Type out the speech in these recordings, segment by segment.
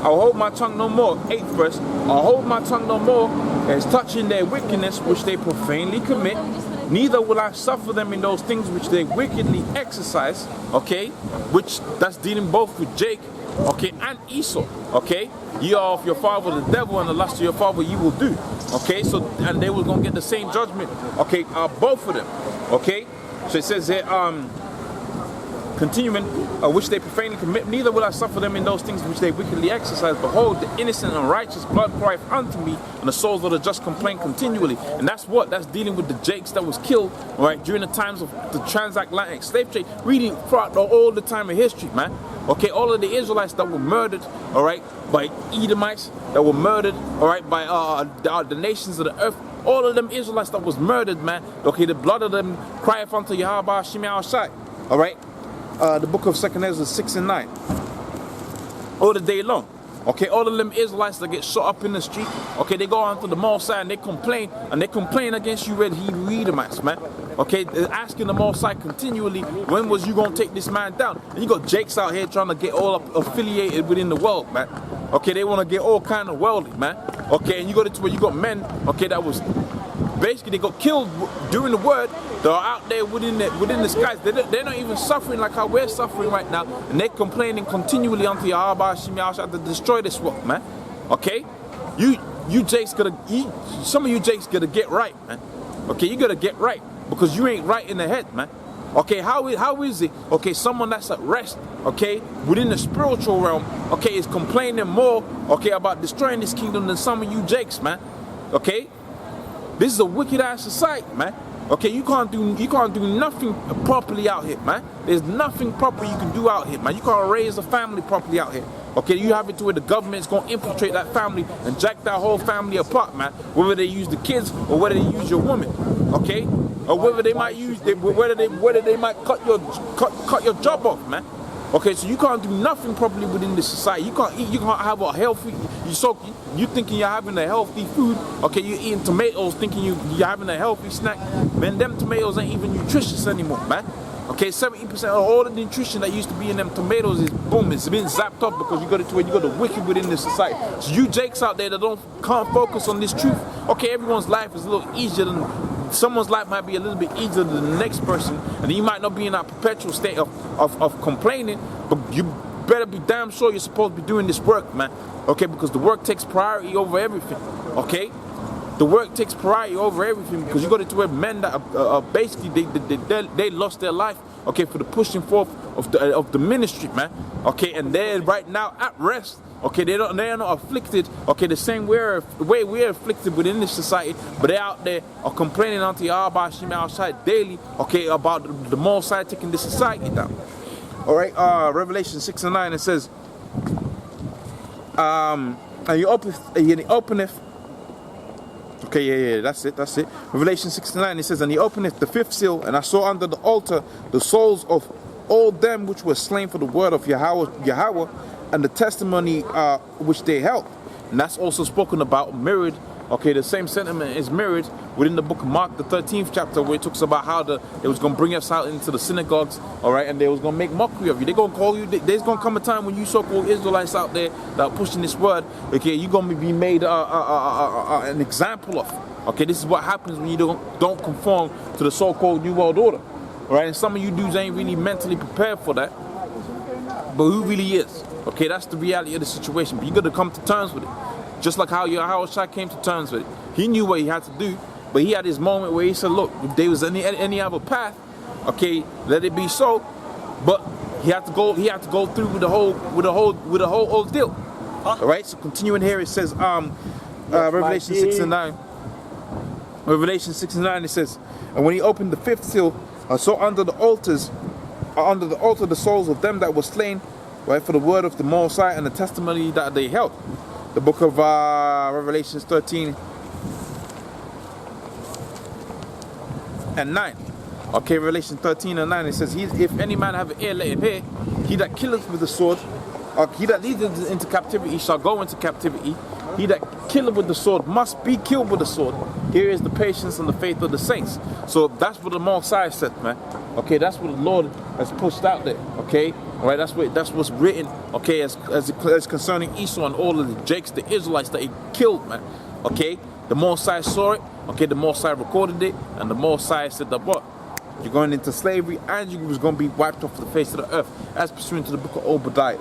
I'll hold my tongue no more. 8th verse. I'll hold my tongue no more as touching their wickedness which they profanely commit. Neither will I suffer them in those things which they wickedly exercise. Okay, which that's dealing both with Jake, okay, and Esau. Okay, ye are of your father the devil, and the lust of your father you will do. Okay, so and they were gonna get the same judgment. Okay, both of them. Okay, so it says here, continuing, which they profanely commit, neither will I suffer them in those things which they wickedly exercise. Behold, the innocent and righteous blood crieth unto me, and the souls of the just complain continually. And that's dealing with the Jakes that was killed, right, during the times of the transatlantic slave trade, reading throughout all the time of history, man. Okay, all of the Israelites that were murdered, all right, by Edomites, that were murdered, all right, by the nations of the earth. All of them Israelites that was murdered, man. Okay, the blood of them crieth unto Yahweh Shemel Shai, all right. The book of 2nd Ezra 6 and 9. All the day long. Okay, all of them Israelites that get shot up in the street, okay, they go onto the Mosai and they complain against you red Hebrew Edomites, man. Okay, they're asking the Mosai continually, when was you gonna take this man down? And you got Jakes out here trying to get all up affiliated within the world, man. Okay, they want to get all kind of wealthy, man. Okay, and you got it to where you got men, okay, that was basically they got killed during the word. They're out there within the skies. They're not even suffering like how we're suffering right now, and they're complaining continually unto Yahweh Shemel Shai to destroy this work, man. Okay, you Jakes some of you Jakes gotta get right, man. Okay, you gotta get right because you ain't right in the head, man. Okay, how is it? Okay, someone that's at rest, okay, within the spiritual realm, okay, is complaining more, okay, about destroying this kingdom than some of you Jakes, man. Okay. This is a wicked ass society, man. Okay, you can't do nothing properly out here, man. There's nothing proper you can do out here, man. You can't raise a family properly out here. Okay, you have it to where the government's gonna infiltrate that family and jack that whole family apart, man. Whether they use the kids or whether they use your woman, okay, or whether they might whether they might cut your job off, man. Okay, so you can't do nothing properly within this society. You can't eat. You can't have a healthy. You thinking you're having a healthy food. Okay, you're eating tomatoes, thinking you're having a healthy snack. Man, them tomatoes ain't even nutritious anymore, man. Okay, 70% of all the nutrition that used to be in them tomatoes is boom. It's been zapped up because you got it to where you got the wicked within this society. So you Jakes out there that can't focus on this truth. Okay, everyone's life is a little easier than. Someone's life might be a little bit easier than the next person, and you might not be in that perpetual state of complaining, but you better be damn sure you're supposed to be doing this work, man. Okay, because the work takes priority over everything. Okay, the work takes priority over everything because you got it to where men that basically they lost their life. Okay, for the pushing forth of the ministry, man. Okay, and they're right now at rest. Okay, they are not afflicted. Okay, the same way we're afflicted within this society, but they're out there are complaining unto Yahweh Shemel Shai daily. Okay, about the Mosai taking this society down. All right, Revelation 6 and 9 it says, and he openeth. Okay, yeah, that's it. Revelation 6 and 9 it says, and he openeth the 5th seal, and I saw under the altar the souls of all them which were slain for the word of Yahweh and the testimony which they held. And that's also spoken about, mirrored. Okay, the same sentiment is mirrored within the book of Mark, the 13th chapter, where it talks about how they was going to bring us out into the synagogues, all right, and they was going to make mockery of you. They're going to call you, there's going to come a time when you so-called Israelites out there that are pushing this word, okay, you're going to be made an example of. Okay, this is what happens when you don't conform to the so-called New World Order, all right, and some of you dudes ain't really mentally prepared for that, but who really is? Okay, that's the reality of the situation, but you got to come to terms with it. Just like how Yahushua came to terms with it. He knew what he had to do, but he had his moment where he said, look, if there was any other path, okay, let it be so. But he had to go through with the whole ordeal. All right, so continuing here, it says, Revelation 6 and 9. Revelation 6 and 9, it says, and when he opened the 5th seal, I saw under the altar the souls of them that were slain, right, for the word of the Mosai and the testimony that they held. The book of Revelation 13 and 9. Okay, Revelation 13 and 9, it says, if any man have an ear, let him hear. He that killeth with the sword, he that leadeth into captivity shall go into captivity. He that killeth with the sword must be killed with the sword. Here is the patience and the faith of the saints. So that's what the Mosai said, man. Okay, that's what the Lord has pushed out there. Okay, Right, that's what's written, okay, as concerning Esau and all of the Jakes, the Israelites that he killed, man. Okay, the Mosai saw it, okay, the Mosai recorded it, and the Mosai said that what? You're going into slavery and you was going to be wiped off the face of the earth, as pursuant to the book of Obadiah.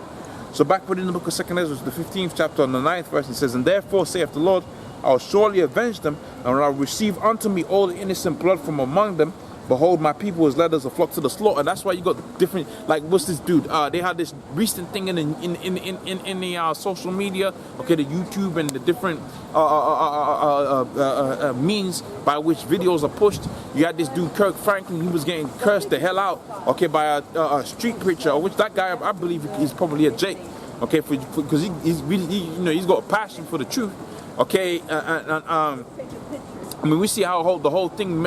So back within the book of 2nd Ezra, the 15th chapter and the 9th verse, it says, and therefore saith the Lord, I will surely avenge them, and I will receive unto me all the innocent blood from among them. Behold, my people is led as a flock to the slaughter. And that's why you got the different, like, what's this dude? They had this recent thing in the social media, okay, the YouTube and the different means by which videos are pushed. You had this dude Kirk Franklin. He was getting cursed the hell out, okay, by a street preacher, which that guy, I believe, he's probably a Jake, okay, because he's really, he's got a passion for the truth, okay, I mean, we see how the whole thing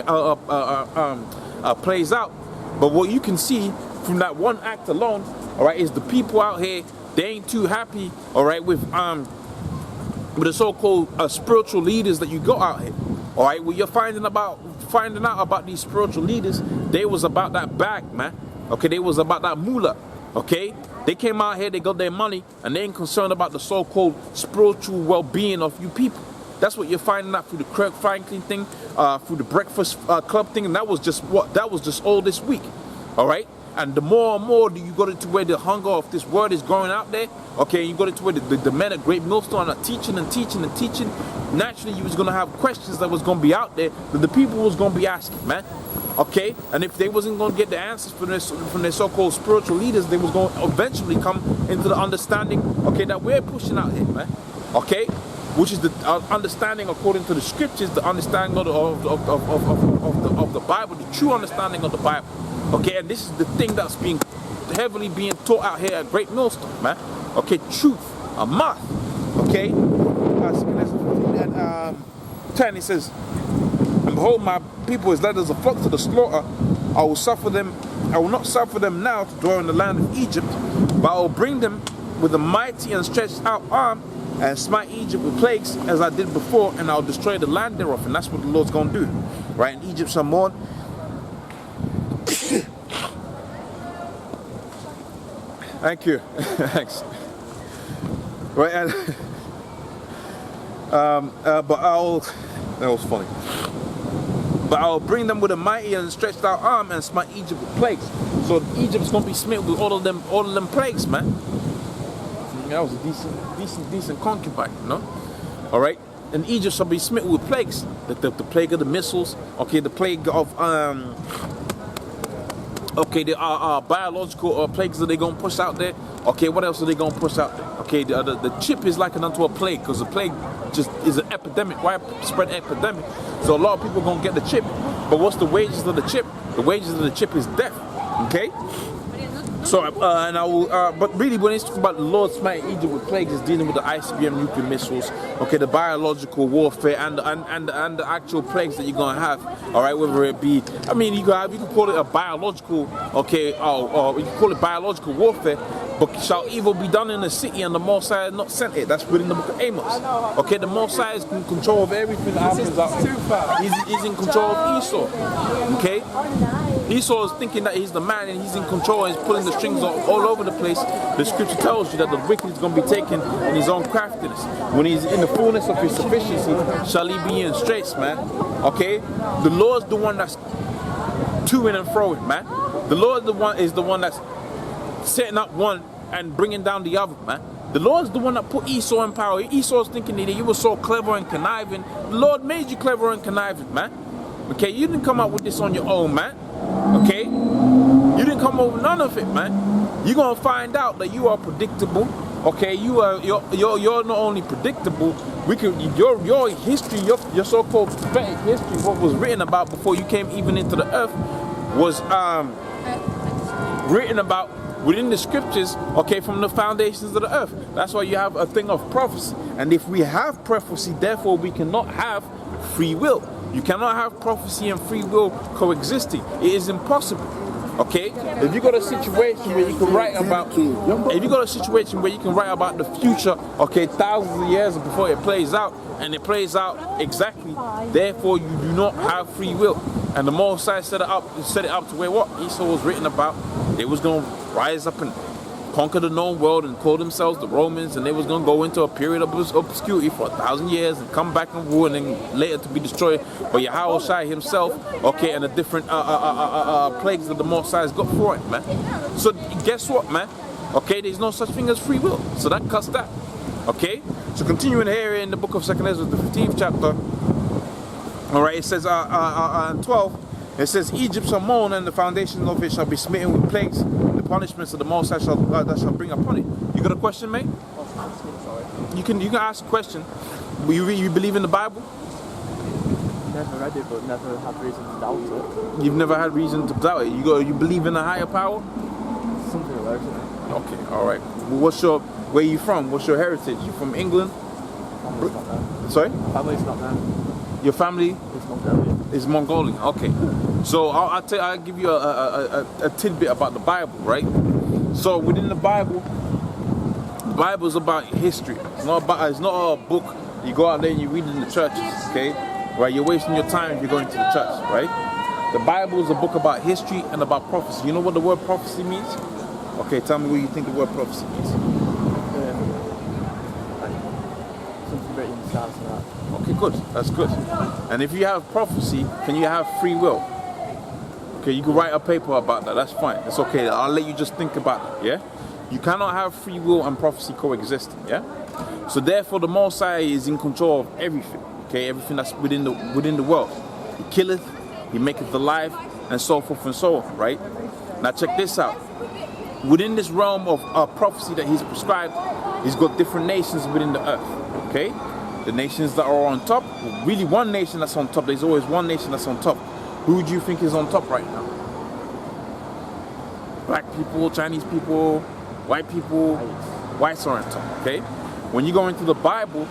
plays out. But what you can see from that one act alone, all right, is the people out here, they ain't too happy, all right, with the so-called spiritual leaders that you got out here, all right. What you're finding out about these spiritual leaders, they was about that bag, man. Okay, they was about that moolah. Okay, they came out here, they got their money, and they ain't concerned about the so-called spiritual well-being of you people. That's what you're finding out through the Kirk Franklin thing, through the Breakfast Club thing, and that was just all this week, all right? And the more and more you got it to where the hunger of this word is going out there, okay, you got it to where the men at Great Millstone are teaching and teaching and teaching, naturally you was going to have questions that was going to be out there that the people was going to be asking, man. Okay, and if they wasn't going to get the answers from their so-called spiritual leaders, they was going to eventually come into the understanding, okay, that we're pushing out here, man. Okay, which is the understanding according to the scriptures, the understanding of the Bible, the true understanding of the Bible. Okay, and this is the thing that's heavily being taught out here at Great Millstone, man. Okay, truth, a math. Okay, 10, it says, and behold, my people is led as a flock to the slaughter. I will not suffer them now to dwell in the land of Egypt, but I will bring them with a mighty and stretched out arm, and smite Egypt with plagues as I did before, and I'll destroy the land thereof. And that's what the Lord's going to do. Right? In Egypt shall mourn. Thank you. Thanks. Right, and that was funny. But I'll bring them with a mighty and stretched out arm and smite Egypt with plagues. So Egypt's going to be smitten with all of them plagues, man. That was a decent concubine, you know? All right? And Egypt shall be smitten with plagues. The plague of the missiles, okay, the plague of, okay, the biological plagues that they're going to push out there. Okay, what else are they going to push out there? Okay, the chip is likened unto a plague, because the plague just is an epidemic, widespread epidemic. So a lot of people are going to get the chip. But what's the wages of the chip? The wages of the chip is death, okay? So, and I will, but really when it's about the Lord smiting Egypt with plagues, is dealing with the ICBM nuclear missiles, okay, the biological warfare and the actual plagues that you're gonna have, all right, whether it be, I mean, you can call it a biological, okay, or you can call it biological warfare, but shall evil be done in the city and the Mosai has not sent it. That's within the book of Amos. Okay, the Mosai is in control of everything that happens out there. He's in control of Esau. Okay? Esau is thinking that he's the man and he's in control and he's pulling the strings all over the place. The scripture tells you that the wicked is going to be taken in his own craftiness. When he's in the fullness of his sufficiency, shall he be in straits, man. Okay? The Lord's the one that's to-ing and fro-ing, man. The Lord is the one that's setting up one and bringing down the other, man. The Lord's the one that put Esau in power. Esau's thinking that you were so clever and conniving. The Lord made you clever and conniving, man. Okay, you didn't come up with this on your own, man. Okay? You didn't come up with none of it, man. You're gonna find out that you are predictable. Okay, you're not only predictable, your history, your so-called prophetic history, what was written about before you came even into the earth, was written about within the scriptures, okay, from the foundations of the earth. That's why you have a thing of prophecy. And if we have prophecy, therefore we cannot have free will. You cannot have prophecy and free will coexisting. It is impossible. Okay? If you got a situation where you can write about the future, okay, thousands of years before it plays out, and it plays out exactly, therefore you do not have free will. And the Mosai set it up to where what Esau was written about. They was gonna rise up and conquer the known world and call themselves the Romans, and they was going to go into a period of obscurity for 1,000 years and come back and rule, and then later to be destroyed by Yahweh Shai himself, okay, and the different plagues that the Most High has got for it, man. So guess what, man? Okay, there's no such thing as free will, so that cuts that. Okay, so continuing here in the book of 2 Ezra, the 15th chapter, all right, it says in 12, it says, Egypt shall mourn, and the foundations of it shall be smitten with plagues. The punishments of the Most High that shall bring upon it. You got a question, mate? You can ask a question. You believe in the Bible? Never read it, but never had reason to doubt it. You've never had reason to doubt it. You believe in a higher power? Something like that. Okay, all right. Where are you from? What's your heritage? You from England? Family's not there. Sorry? Family's not there. Your family It's Mongolian. is Mongolian. Okay. So I'll give you a tidbit about the Bible, right? So within the Bible is about history. It's not a book you go out there and you read it in the churches, okay? Right? You're wasting your time if you're going to the church, right? The Bible is a book about history and about prophecy. You know what the word prophecy means? Okay, tell me what you think the word prophecy means. Something written in the stars and that. Okay, good. That's good. And if you have prophecy, can you have free will? Okay, you can write a paper about that. That's fine. It's okay. I'll let you just think about it. Yeah. You cannot have free will and prophecy coexisting. Yeah. So therefore, the Most High is in control of everything. Okay, everything that's within the world. He killeth, He maketh alive, and so forth and so on. Right. Now check this out. Within this realm of prophecy that He's prescribed, He's got different nations within the earth. Okay. The nations that are on top, really one nation that's on top. There's always one nation that's on top. Who do you think is on top right now? Black people, Chinese people, white people. Whites are on top, okay? When you go into the Bible,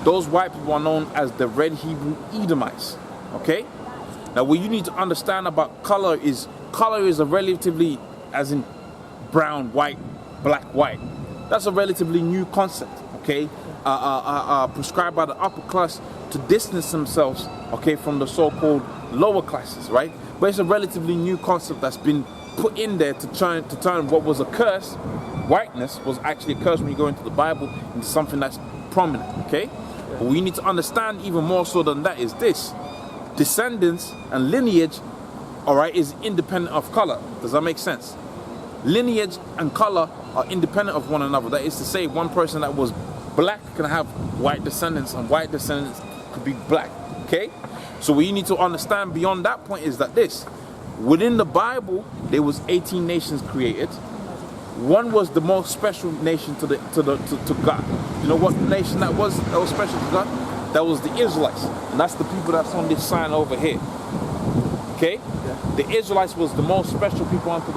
those white people are known as the Red Hebrew Edomites, okay? Now what you need to understand about color is a relatively, as in brown, white, black, white. That's a relatively new concept, okay? Prescribed by the upper class to distance themselves, okay, from the so-called lower classes, right? But it's a relatively new concept that's been put in there to turn what was a curse, whiteness was actually a curse when you go into the Bible, into something that's prominent, okay? But what you need to understand even more so than that is this: descendants and lineage, all right, is independent of color. Does that make sense? Lineage and color are independent of one another. That is to say, one person that was black can have white descendants, and white descendants could be black, okay? So what you need to understand beyond that point is that within the Bible, there was 18 nations created. One was the most special nation to God. You know what nation that was special to God? That was the Israelites, and that's the people that's on this sign over here. Okay, yeah. The Israelites was the most special people unto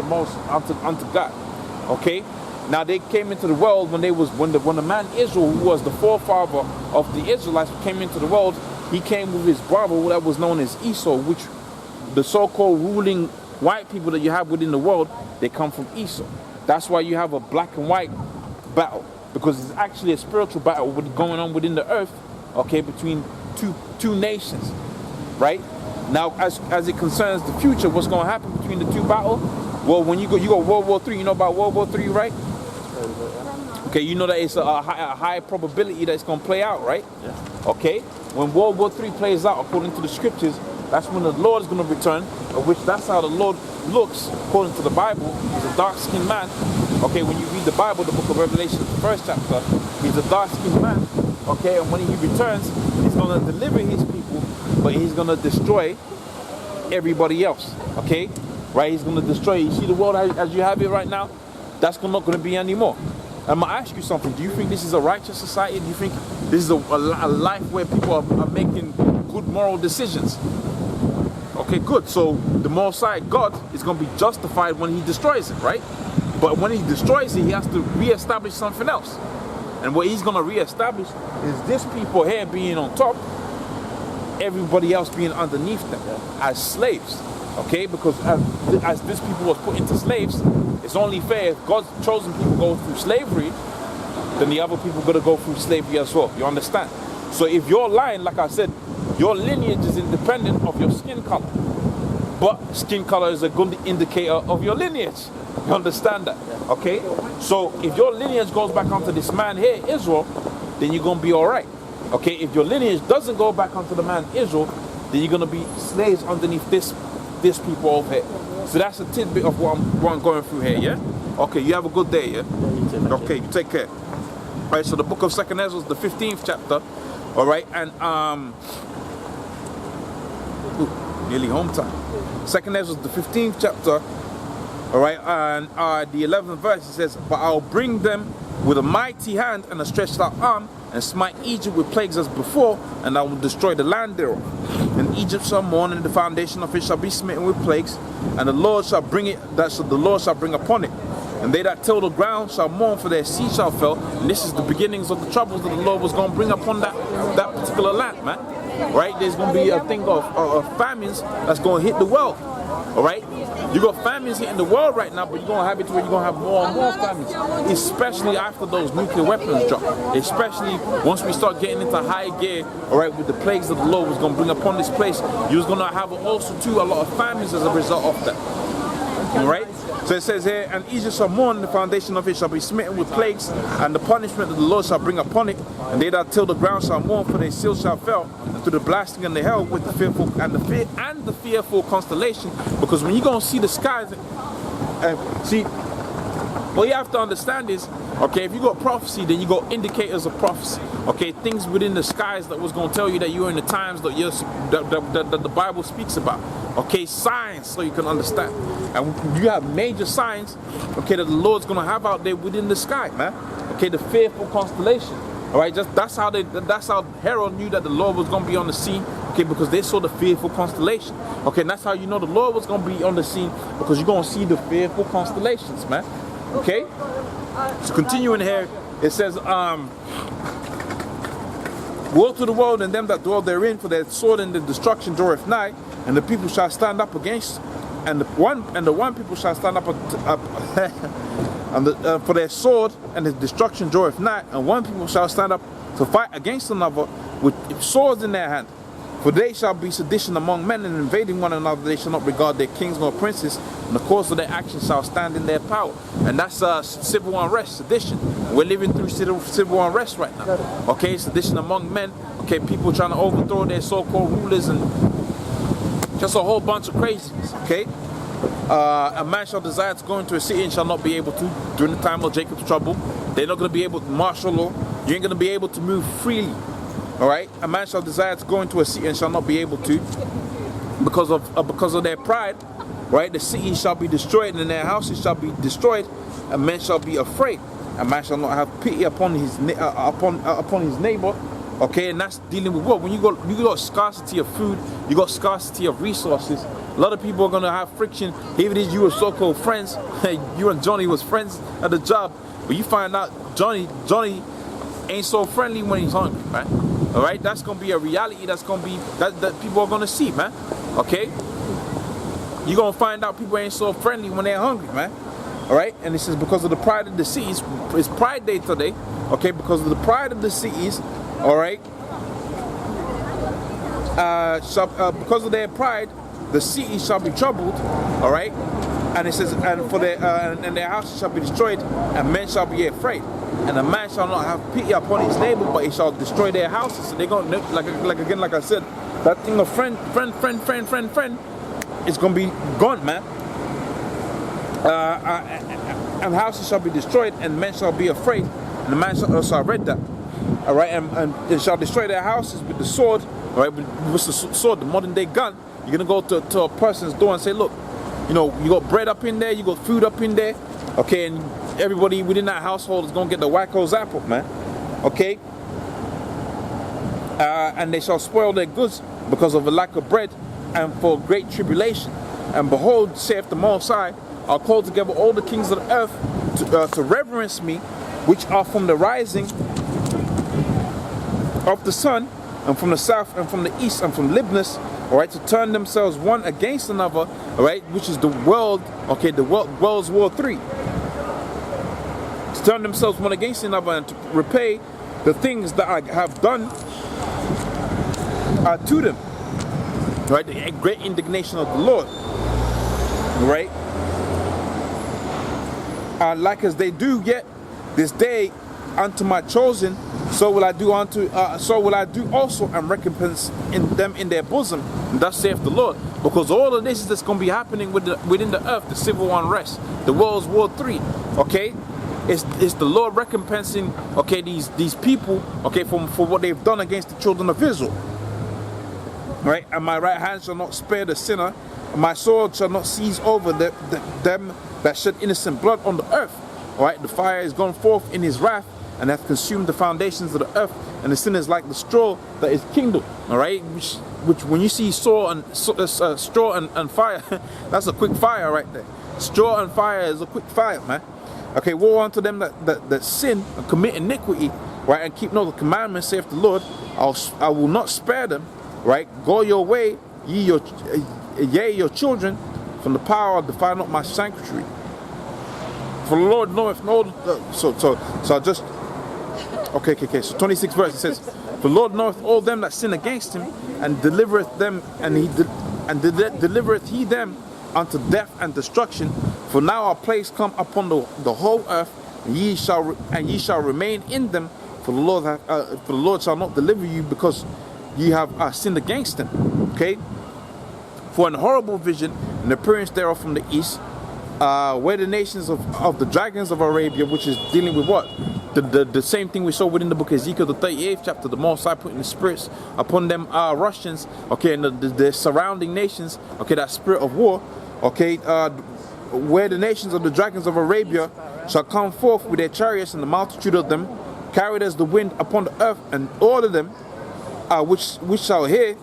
God. Okay. Now they came into the world when the man Israel, who was the forefather of the Israelites, came into the world. He came with his brother that was known as Esau, which the so-called ruling white people that you have within the world, they come from Esau. That's why you have a black and white battle, because it's actually a spiritual battle going on within the earth, okay, between two nations, right? Now, as it concerns the future, what's going to happen between the two battles? Well, when you go World War III, you know about World War III, right? Okay, you know that it's a high probability that it's going to play out, right? Yeah. Okay, when World War III plays out, according to the scriptures, that's when the Lord is going to return, of which that's how the Lord looks, according to the Bible. He's a dark-skinned man. Okay, when you read the Bible, the book of Revelation, the first chapter, he's a dark-skinned man. Okay, and when he returns, he's going to deliver his people, but he's going to destroy everybody else. Okay, right? He's going to destroy. You see the world as you have it right now? That's not going to be anymore. I'm going to ask you something. Do you think this is a righteous society? Do you think this is a life where people are making good moral decisions? Okay, good. So the Most High God is going to be justified when He destroys it, right? But when He destroys it, He has to reestablish something else. And what He's going to reestablish is this people here being on top, everybody else being underneath them as slaves. Okay, because as this people was put into slaves, it's only fair if God's chosen people go through slavery, then the other people got to go through slavery as well. You understand? So if your line, like I said, your lineage is independent of your skin color, but skin color is a good indicator of your lineage. You understand that? Okay? So if your lineage goes back onto this man here, Israel, then you're going to be all right. Okay? If your lineage doesn't go back onto the man Israel, then you're going to be slaves underneath this people over here. So that's a tidbit of what I'm going through here, yeah? Okay, you have a good day, yeah? Okay, you take care. All right, so the book of 2nd Ezra is the 15th chapter, all right? And, nearly home time. 2nd Ezra is the 15th chapter, all right? And the 11th verse, it says, but I'll bring them with a mighty hand and a stretched out arm, and smite Egypt with plagues as before, and I will destroy the land thereof. And Egypt shall mourn, and the foundation of it shall be smitten with plagues, and the Lord shall bring it, the Lord shall bring upon it. And they that till the ground shall mourn, for their seed shall fail. And this is the beginnings of the troubles that the Lord was going to bring upon that particular land, man. Right? There's going to be a thing of famines that's going to hit the world. All right? You got famines hitting the world right now, but you're going to have it to where you're going to have more and more famines, especially after those nuclear weapons drop, especially once we start getting into high gear, all right, with the plagues that the Lord was going to bring upon this place. You're going to have also, too, a lot of famines as a result of that. All right? So it says here, and Egypt shall mourn, the foundation of it shall be smitten with plagues, and the punishment that the Lord shall bring upon it. And they that till the ground shall mourn, for their seal shall fail, and through the blasting and the hell with the fearful and the fearful constellation. Because when you're going to see the skies, see, what you have to understand is, okay, if you got prophecy, then you got indicators of prophecy. Okay, things within the skies that was going to tell you that you're in the times that the Bible speaks about. Okay, signs, so you can understand. And you have major signs, okay, that the Lord's going to have out there within the sky, man. Okay, the fearful constellation. All right, that's how Herod knew that the Lord was going to be on the scene. Okay, because they saw the fearful constellation. Okay, and that's how you know the Lord was going to be on the scene, because you're going to see the fearful constellations, man. Okay, so continuing here, it says, woe to the world and them that dwell therein, for their sword and the destruction draweth nigh, and the people shall stand up against, and the one people shall stand up and for their sword and the destruction draweth nigh, and one people shall stand up to fight against another with swords in their hand. For they shall be sedition among men, and invading one another, they shall not regard their kings nor princes, and the course of their actions shall stand in their power. And that's civil unrest, sedition. We're living through civil unrest right now. Okay, sedition among men. Okay, people trying to overthrow their so-called rulers, and just a whole bunch of craziness. Okay, a man shall desire to go into a city and shall not be able to during the time of Jacob's trouble. They're not going to be able to martial law. You ain't going to be able to move freely. All right, a man shall desire to go into a city and shall not be able to, because of their pride. Right, the city shall be destroyed, and their houses shall be destroyed, and men shall be afraid. A man shall not have pity upon his neighbor. Okay, and that's dealing with what? When you got scarcity of food, you got scarcity of resources. A lot of people are gonna have friction. Even if you were so-called friends, you and Johnny was friends at the job, but you find out Johnny ain't so friendly when he's hungry, man. All right, that's gonna be a reality. That's gonna be that people are gonna see, man. Okay, you're gonna find out people ain't so friendly when they're hungry, man. All right, and this is because of the pride of the cities. It's Pride Day today. Okay, because of the pride of the cities. All right, because of their pride, the city shall be troubled. All right, and it says, and for their and their houses shall be destroyed, and men shall be afraid. And a man shall not have pity upon his neighbor, but he shall destroy their houses. So they're going to, like I said, that thing of friend is going to be gone, man. And houses shall be destroyed, and men shall be afraid. And the man shall, so I read that. All right, and they shall destroy their houses with the sword. All right, with the sword, the modern day gun. You're going to go to a person's door and say, look, you know, you got bread up in there, you got food up in there. Okay, and everybody within that household is going to get the wacko's apple, man. Okay? And they shall spoil their goods because of a lack of bread and for great tribulation. And behold, saith the Most High, I'll call together all the kings of the earth to reverence me, which are from the rising of the sun, and from the south, and from the east, and from Libnus, all right, to turn themselves one against another, all right, which is the world, okay, the World's War III. To turn themselves one against another and to repay the things that I have done to them, right? The great indignation of the Lord, right? like as they do yet this day unto my chosen, so will I do also and recompense in them in their bosom. And thus saith the Lord. Because all of this is that's going to be happening within the earth, the civil unrest, the World War III. Okay, it's the Lord recompensing, okay, these people, okay, for what they've done against the children of Israel. Right, and my right hand shall not spare the sinner, and my sword shall not seize over them that shed innocent blood on the earth. All right, the fire is gone forth in his wrath, and hath consumed the foundations of the earth, and the sin is like the straw that is kindled. All right, which when you see straw and fire, that's a quick fire right there. Straw and fire is a quick fire, man. Okay, woe unto them that sin and commit iniquity, right, and keep not the commandments, saith the Lord. I will not spare them. Right, go your way, your children, from the power of defile not my sanctuary. For the Lord knoweth no. So I just okay. So 26th verse, it says, "For the Lord knoweth all them that sin against him, and delivereth them, delivereth he them unto death and destruction. For now a place come upon the whole earth, and ye shall remain in them. For the Lord shall not deliver you, because ye have sinned against him." Okay. For an horrible vision, an appearance thereof from the east, where the nations of the dragons of Arabia, which is dealing with what? The same thing we saw within the book of Ezekiel, the 38th chapter, the Most High putting the spirits upon them Russians, okay, and the surrounding nations, okay, that spirit of war, okay, where the nations of the dragons of Arabia shall come forth with their chariots, and the multitude of them, carried as the wind upon the earth, and order them, which shall hear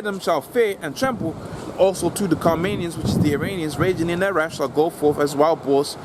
them shall fear and tremble. Also to the Carmanians, which is the Iranians, raging in their wrath, shall go forth as wild boars